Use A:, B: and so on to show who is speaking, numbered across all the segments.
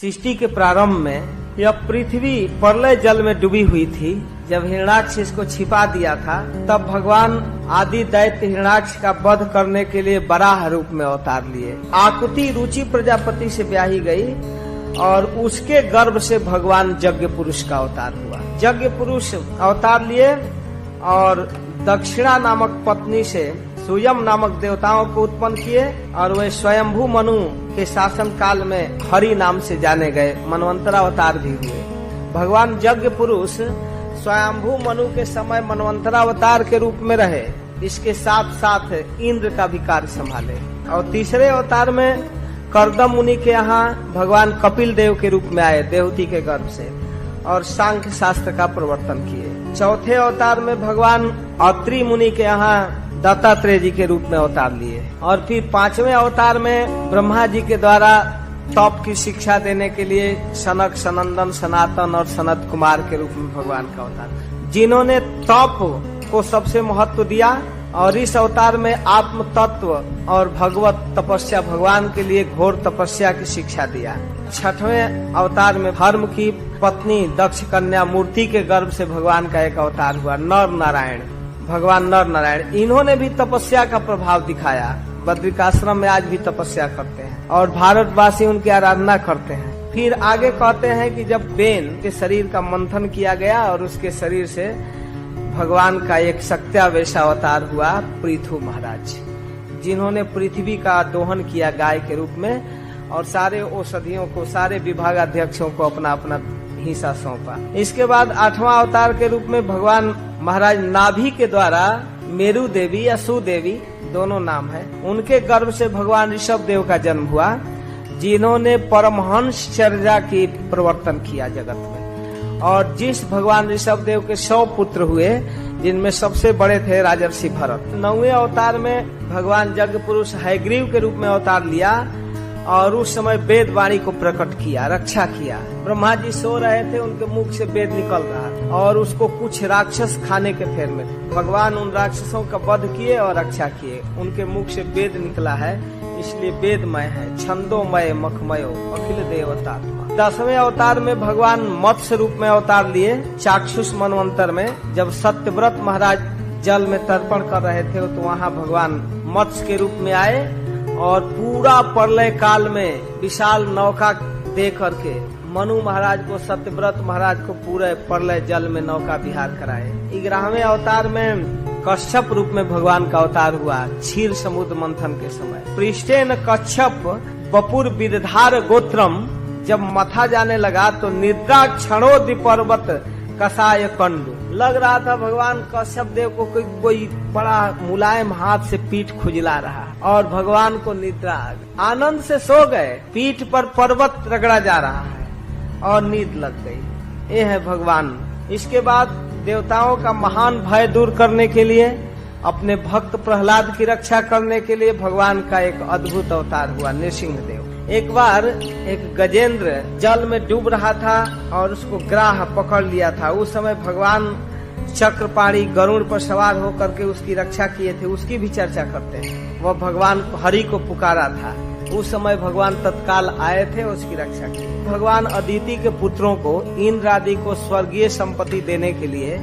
A: सृष्टि के प्रारंभ में यह पृथ्वी प्रलय जल में डूबी हुई थी। जब हिरण्याक्ष इसको छिपा दिया था, तब भगवान आदि दैत्य हिरण्याक्ष का वध करने के लिए वराह रूप में अवतार लिए। आकुति रुचि प्रजापति से ब्याही गई और उसके गर्भ से भगवान यज्ञ पुरुष का अवतार हुआ। यज्ञ पुरुष अवतार लिए और दक्षिणा नामक पत्नी से सुयम नामक देवताओं को उत्पन्न किए और वे स्वयंभू मनु के शासन काल में हरि नाम से जाने गए। मनवंतरावतार भी हुए। भगवान यज्ञ पुरुष स्वयंभू मनु के समय मनवंतरावतार के रूप में रहे। इसके साथ साथ इंद्र का भी कार्य संभाले। और तीसरे अवतार में कर्दम मुनि के यहाँ भगवान कपिल देव के रूप में आए, देवती के गर्भ से, और सांख्य शास्त्र का प्रवर्तन किए। चौथे अवतार में भगवान अत्रि मुनि के यहाँ दत्तात्रेय जी के रूप में अवतार लिए। और फिर पांचवें अवतार में ब्रह्मा जी के द्वारा तप की शिक्षा देने के लिए सनक, सनंदन, सनातन और सनत कुमार के रूप में भगवान का अवतार, जिन्होंने तप को सबसे महत्व दिया। और इस अवतार में आत्म तत्व और भगवत तपस्या, भगवान के लिए घोर तपस्या की शिक्षा दिया। छठवें अवतार में धर्म की पत्नी दक्ष कन्या मूर्ति के गर्भ से भगवान का एक अवतार हुआ, नर नारायण, भगवान नर नारायण। इन्होंने भी तपस्या का प्रभाव दिखाया। बद्रिकाश्रम में आज भी तपस्या करते हैं और भारतवासी उनकी आराधना करते हैं। फिर आगे कहते हैं कि जब बेन के शरीर का मंथन किया गया और उसके शरीर से भगवान का एक शक्त्यावेश अवतार हुआ, पृथु महाराज, जिन्होंने पृथ्वी का दोहन किया गाय के रूप में और सारे औषधियों को, सारे विभागाध्यक्षों को अपना अपना हिस्सा सौंपा। इसके बाद आठवां अवतार के रूप में भगवान महाराज नाभि के द्वारा मेरु देवी या सुदेवी, दोनों नाम है, उनके गर्भ से भगवान ऋषभ देव का जन्म हुआ, जिन्होंने परमहंस चर्या की प्रवर्तन किया जगत में। और जिस भगवान ऋषभ देव के 100 पुत्र हुए, जिनमें सबसे बड़े थे राजर्षि भरत। 9वें अवतार में भगवान यज्ञ पुरुष हयग्रीव के रूप में अवतार लिया और उस समय वेद वाणी को प्रकट किया, रक्षा किया। ब्रह्मा जी सो रहे थे, उनके मुख से वेद निकल रहा था और उसको कुछ राक्षस खाने के फेर में भगवान उन राक्षसों का वध किए और रक्षा किए। उनके मुख से वेद निकला है, इसलिए वेदमय है, छंदोमय मखमयो अखिल देवता। 10वें अवतार में भगवान मत्स्य रूप में अवतार लिए। चाक्षुष मनवंतर में जब सत्यव्रत महाराज जल में तर्पण कर रहे थे, तो वहाँ भगवान मत्स्य के रूप में आए और पूरा प्रलय काल में विशाल नौका दे करके मनु महाराज को, सत्यव्रत महाराज को पूरे प्रलय जल में नौका विहार कराए। 11वें अवतार में कश्यप रूप में भगवान का अवतार हुआ, क्षीर समुद्र मंथन के समय। पृष्ठेन कच्छप बपुर विदधार गोत्रम, जब मथा जाने लगा तो निद्रा क्षणोदि पर्वत कसाय कंडु, लग रहा था भगवान कश्यप देव को कोई बड़ा मुलायम हाथ से पीठ खुजला रहा और भगवान को निद्रा आ गई। आनंद से सो गए, पीठ पर पर्वत रगड़ा जा रहा है और नींद लग गई। ये है भगवान। इसके बाद देवताओं का महान भय दूर करने के लिए, अपने भक्त प्रहलाद की रक्षा करने के लिए भगवान का एक अद्भुत अवतार हुआ, नृसिंह देव। एक बार एक गजेंद्र जल में डूब रहा था और उसको ग्राह पकड़ लिया था। उस समय भगवान चक्रपाणी गरुड़ पर सवार होकर के उसकी रक्षा किए थे, उसकी भी चर्चा करते हैं। वह भगवान हरि को पुकारा था, उस समय भगवान तत्काल आए थे, उसकी रक्षा की। भगवान अदिति के पुत्रों को, इंद्र आदि को स्वर्गीय संपत्ति देने के लिए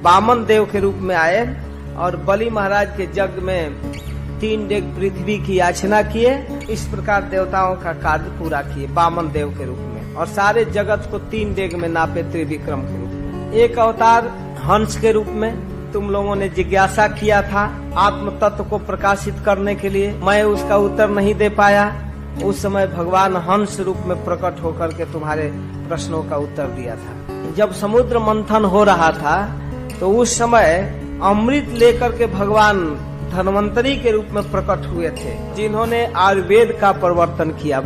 A: वामन देव के रूप में आए और बलि महाराज के यज्ञ में 3 डेग पृथ्वी की याचना किए। इस प्रकार देवताओं का कार्य पूरा किए वामन देव के रूप में और सारे जगत को 3 डेग में नापे त्रिविक्रम के रूप में। एक अवतार हंस के रूप में तुम लोगों ने जिज्ञासा किया था आत्म तत्व को प्रकाशित करने के लिए, मैं उसका उत्तर नहीं दे पाया। उस समय भगवान हंस रूप में प्रकट होकर के तुम्हारे प्रश्नों का उत्तर दिया था। जब समुद्र मंथन हो रहा था तो उस समय अमृत लेकर के भगवान धन्वंतरी के रूप में प्रकट हुए थे, जिन्होंने आयुर्वेद का प्रवर्तन किया।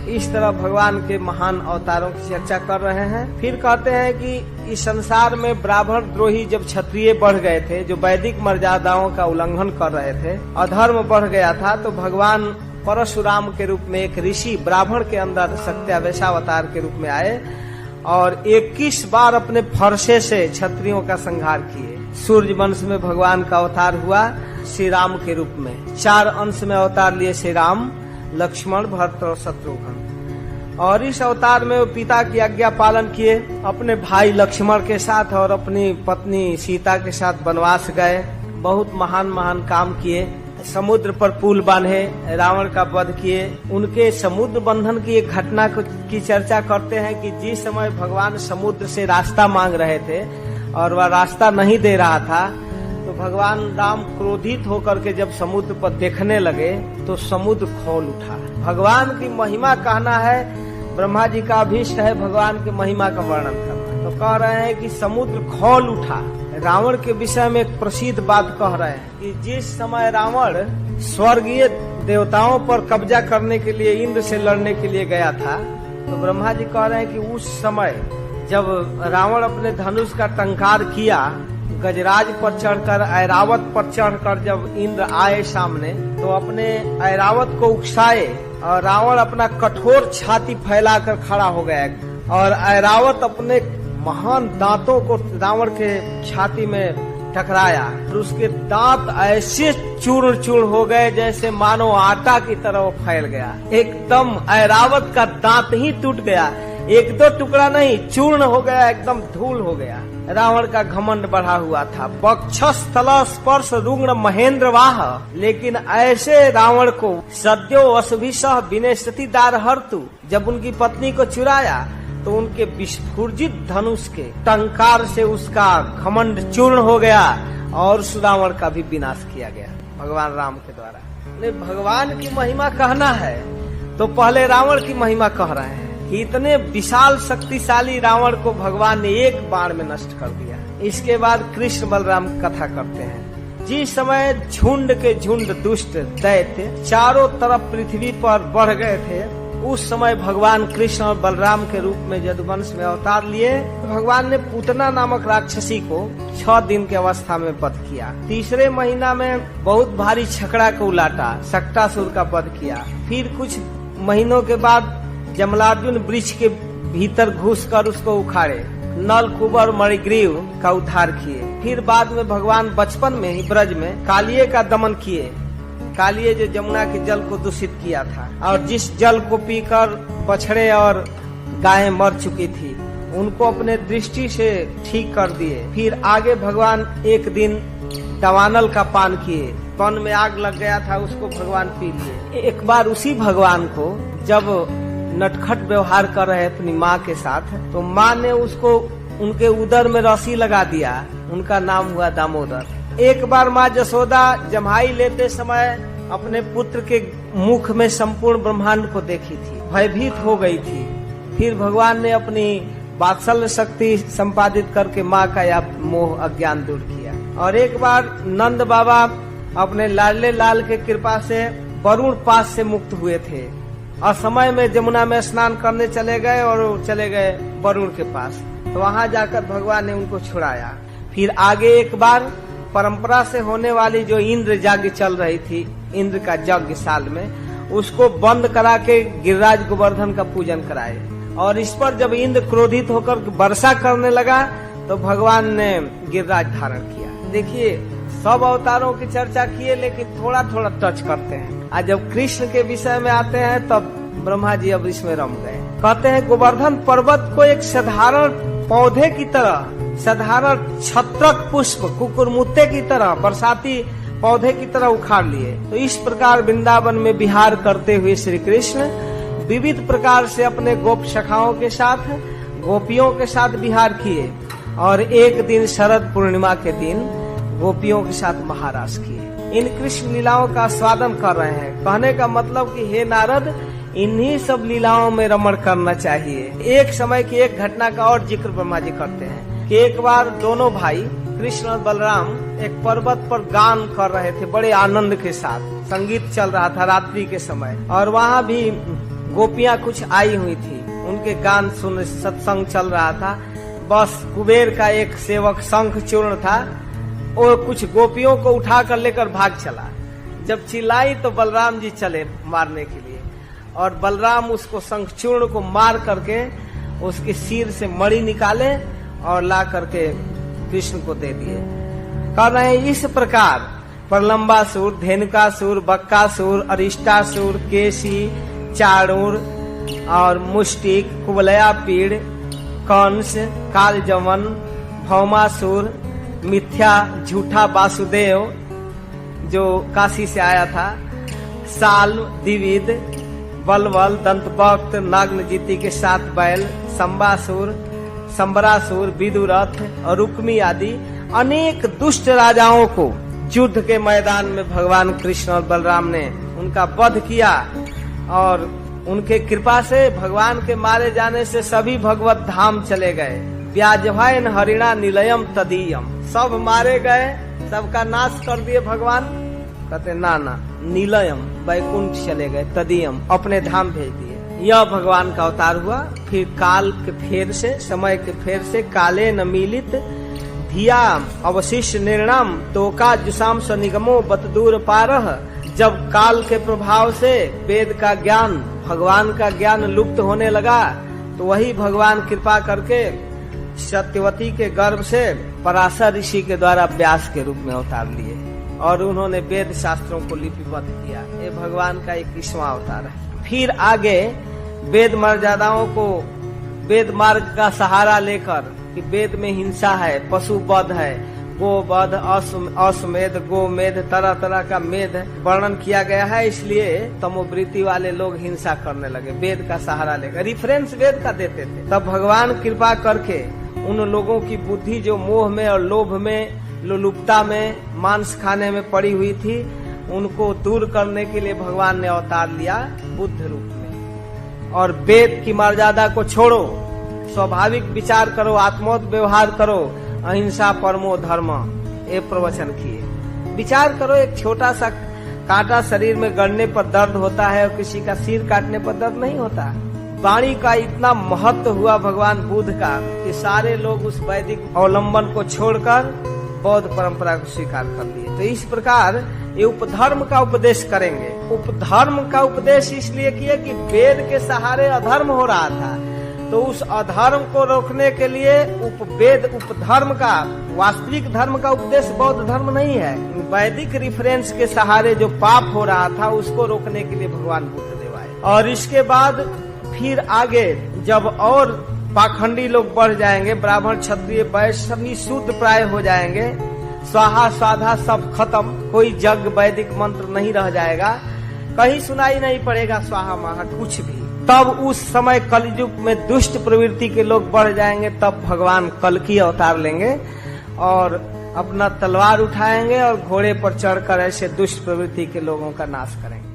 A: इस तरह भगवान के महान अवतारों की चर्चा कर रहे हैं। फिर कहते हैं कि इस संसार में ब्राह्मण द्रोही जब क्षत्रिय बढ़ गए थे, जो वैदिक मर्यादाओं का उल्लंघन कर रहे थे, अधर्म बढ़ गया था, तो भगवान परशुराम के रूप में एक ऋषि ब्राह्मण के अंदर सत्यावेशावतार के रूप में आए और 21 बार अपने फरसे से क्षत्रियों का संहार किए। सूर्य वंश में भगवान का अवतार हुआ श्री राम के रूप में। 4 अंश में अवतार लिए श्री राम, लक्ष्मण, भरत और शत्रुघ्न। और इस अवतार में वो पिता की आज्ञा पालन किए, अपने भाई लक्ष्मण के साथ और अपनी पत्नी सीता के साथ वनवास गए। बहुत महान महान काम किए, समुद्र पर पुल बांधे, रावण का वध किए। उनके समुद्र बंधन की एक घटना की चर्चा करते हैं कि जिस समय भगवान समुद्र से रास्ता मांग रहे थे और वह रास्ता नहीं दे रहा था, तो भगवान राम क्रोधित होकर के जब समुद्र पर देखने लगे तो समुद्र खौल उठा। भगवान की महिमा कहना है, ब्रह्मा जी का अभीष्ट है भगवान की महिमा का वर्णन करना। तो कह रहे हैं कि समुद्र खौल उठा। रावण के विषय में एक प्रसिद्ध बात कह रहे हैं कि जिस समय रावण स्वर्गीय देवताओं पर कब्जा करने के लिए इंद्र से लड़ने के लिए गया था, तो ब्रह्मा जी कह रहे हैं कि उस समय जब रावण अपने धनुष का टंकार किया, गजराज पर चढ़कर ऐरावत पर चढ़कर जब इंद्र आए सामने, तो अपने ऐरावत को उकसाए और रावण अपना कठोर छाती फैलाकर खड़ा हो गया और ऐरावत अपने महान दांतों को रावण के छाती में टकराया और उसके दांत ऐसे चूर्ण चूर्ण हो गए जैसे मानो आटा की तरह वो फैल गया। एकदम ऐरावत का दांत ही टूट गया, एक दो टुकड़ा नहीं, चूर्ण हो गया, एकदम धूल हो गया। रावण का घमंड बढ़ा हुआ था। वक्षस्थल स्पर्श रुग्ण महेंद्र वाह, लेकिन ऐसे रावण को सद्यो वसुभिषः विनेशति दार हर्तु, जब उनकी पत्नी को चुराया तो उनके विस्फुजित धनुष के टंकार से उसका घमंड चूर्ण हो गया और उस रावण का भी विनाश किया गया भगवान राम के द्वारा। भगवान की महिमा कहना है तो पहले रावण की महिमा कह रहे हैं कि इतने विशाल शक्तिशाली रावण को भगवान ने एक बाण में नष्ट कर दिया। इसके बाद कृष्ण बलराम कथा करते हैं। जिस समय झुंड के झुंड दुष्ट दैत्य चारों तरफ पृथ्वी पर बढ़ गए थे, उस समय भगवान कृष्ण और बलराम के रूप में यदुवंश में अवतार लिए। भगवान ने पूतना नामक राक्षसी को 6 दिन के अवस्था में वध किया। तीसरे महीना में बहुत भारी छकड़ा को उलाटा, सक्टासुर का वध किया। फिर कुछ महीनों के बाद जमलार्जुन वृक्ष के भीतर घुसकर उसको उखाड़े, नल कुबर मणिग्रीव का उद्धार किए। फिर बाद में भगवान बचपन में ही ब्रज में कालिये का दमन किए। कालिये जो जमुना के जल को दूषित किया था और जिस जल को पीकर बछड़े और गायें मर चुकी थी, उनको अपने दृष्टि से ठीक कर दिए। फिर आगे भगवान एक दिन दवानल का पान किए, तन में आग लग गया था, उसको भगवान पी लिए। एक बार उसी भगवान को जब नटखट व्यवहार कर रहे अपनी माँ के साथ, तो माँ ने उसको उनके उदर में रस्सी लगा दिया, उनका नाम हुआ दामोदर। एक बार माँ जसोदा जम्हाई लेते समय अपने पुत्र के मुख में संपूर्ण ब्रह्मांड को देखी थी, भयभीत हो गई थी। फिर भगवान ने अपनी वात्सल्य शक्ति संपादित करके माँ का यह मोह अज्ञान दूर किया। और एक बार नंद बाबा अपने लाडले लाल के कृपा से वरुण पास से मुक्त हुए थे। असमय में जमुना में स्नान करने चले गए और चले गए वरुण के पास, तो वहाँ जाकर भगवान ने उनको छुड़ाया। फिर आगे एक बार परंपरा से होने वाली जो इंद्र यज्ञ चल रही थी, इंद्र का यज्ञ साल में, उसको बंद करा के गिरिराज गोवर्धन का पूजन कराए। और इस पर जब इंद्र क्रोधित होकर वर्षा करने लगा तो भगवान ने गिरिराज धारण किया। देखिए, सब अवतारों की चर्चा किए लेकिन थोड़ा थोड़ा टच करते हैं। आज जब कृष्ण के विषय में आते हैं तब ब्रह्मा जी अब इसमें रम गए। कहते हैं गोवर्धन पर्वत को एक साधारण पौधे की तरह, साधारण छत्रक पुष्प कुकुरमुत्ते की तरह, बरसाती पौधे की तरह उखाड़ लिए। तो इस प्रकार वृंदावन में विहार करते हुए श्री कृष्ण विविध प्रकार से अपने गोप सखाओं के साथ, गोपियों के साथ विहार किए। और एक दिन शरद पूर्णिमा के दिन गोपियों के साथ महारास किए। इन कृष्ण लीलाओं का स्वादन कर रहे हैं। कहने का मतलब कि हे नारद, इन्हीं सब लीलाओं में रमण करना चाहिए। एक समय की एक घटना का और जिक्र ब्रह्मा जी करते हैं कि एक बार दोनों भाई कृष्ण और बलराम एक पर्वत पर गान कर रहे थे, बड़े आनंद के साथ संगीत चल रहा था रात्रि के समय। और वहाँ भी गोपियाँ कुछ आई हुई थी, उनके गान सुन सत्संग चल रहा था। बस कुबेर का एक सेवक शंख चूर्ण था, वो कुछ गोपियों को उठाकर लेकर भाग चला। जब चिल्लाई तो बलराम जी चले मारने के लिए, और बलराम उसको शंखचूर्ण को मार करके उसके सिर से मणि निकाले और ला करके कृष्ण को दे दिए। कह रहे हैं इस प्रकार प्रलंबासुर, धेनुकासुर, बक्कासुर, अरिष्टासुर, केशी, चाणूर और मुष्टिक, कुवलया पीड़, कंस, कालजमन, भौमासुर, मिथ्या झूठा वासुदेव जो काशी से आया था, साल, द्विविद, बलबल, दंतवक्त, नागनजीती के 7 बैल, संबासुर, संबरासुर, विदुरथ और रुक्मी आदि अनेक दुष्ट राजाओं को युद्ध के मैदान में भगवान कृष्ण और बलराम ने उनका वध किया। और उनके कृपा से, भगवान के मारे जाने से सभी भगवत धाम चले गए। व्याजभयन हरिणा निलयम तदीयम, सब मारे गए, सबका नाश कर दिए भगवान। कहते ना ना, नीलयम, वैकुंठ चले गए, तदीयम, अपने धाम भेज दिए। यह भगवान का अवतार हुआ। फिर काल के फेर से, समय के फेर से, काले न मिलित धिया अवशिष्ट निर्णाम तोका जुसाम सनिगमो बत दूर पारह। जब काल के प्रभाव से वेद का ज्ञान, भगवान का ज्ञान लुप्त होने लगा, तो वही भगवान कृपा करके सत्यवती के गर्भ से पराशर ऋषि के द्वारा व्यास के रूप में अवतार लिए और उन्होंने वेद शास्त्रों को लिपिबद्ध किया। ये भगवान का 21वां अवतार है। फिर आगे वेद मर्यादाओं को, वेद मार्ग का सहारा लेकर कि वेद में हिंसा है, पशु वध है, गो वध, अश्वमेध, गोमेध, तरह तरह का मेध वर्णन किया गया है। इसलिए तमोवृत्ति वाले लोग हिंसा करने लगे, वेद का सहारा लेकर। रेफरेंस वेद का देते थे। तब भगवान कृपा करके उन लोगों की बुद्धि जो मोह में और लोभ में, लोलुपता में, मांस खाने में पड़ी हुई थी, उनको दूर करने के लिए भगवान ने अवतार लिया बुद्ध रूप में। और वेद की मर्यादा को छोड़ो, स्वाभाविक विचार करो, आत्मोत व्यवहार करो, अहिंसा परमो धर्म, ये प्रवचन किए। विचार करो, एक छोटा सा कांटा शरीर में गड़ने पर दर्द होता है और किसी का सिर काटने पर दर्द नहीं होता। वाणी का इतना महत्व हुआ भगवान बुद्ध का कि सारे लोग उस वैदिक अवलंबन को छोड़कर बौद्ध परंपरा को स्वीकार कर लिए। तो इस प्रकार ये उपधर्म का उपदेश करेंगे। उपधर्म का उपदेश इसलिए किए कि वेद के सहारे अधर्म हो रहा था, तो उस अधर्म को रोकने के लिए वेद उपधर्म का, वास्तविक धर्म का उपदेश बौद्ध धर्म नहीं है। वैदिक रिफरेंस के सहारे जो पाप हो रहा था उसको रोकने के लिए भगवान बुद्ध देव आए। और इसके बाद फिर आगे जब और पाखंडी लोग बढ़ जाएंगे, ब्राह्मण, क्षत्रिय, वैश्य सभी शूद्र प्राय हो जाएंगे, स्वाहा स्वाधा सब खत्म, कोई जग वैदिक मंत्र नहीं रह जाएगा, कहीं सुनाई नहीं पड़ेगा स्वाहा महा कुछ भी। तब उस समय कलयुग में दुष्ट प्रवृत्ति के लोग बढ़ जाएंगे। तब भगवान कल्कि अवतार लेंगे और अपना तलवार उठाएंगे और घोड़े पर चढ़कर ऐसे दुष्ट प्रवृत्ति के लोगों का नाश करेंगे।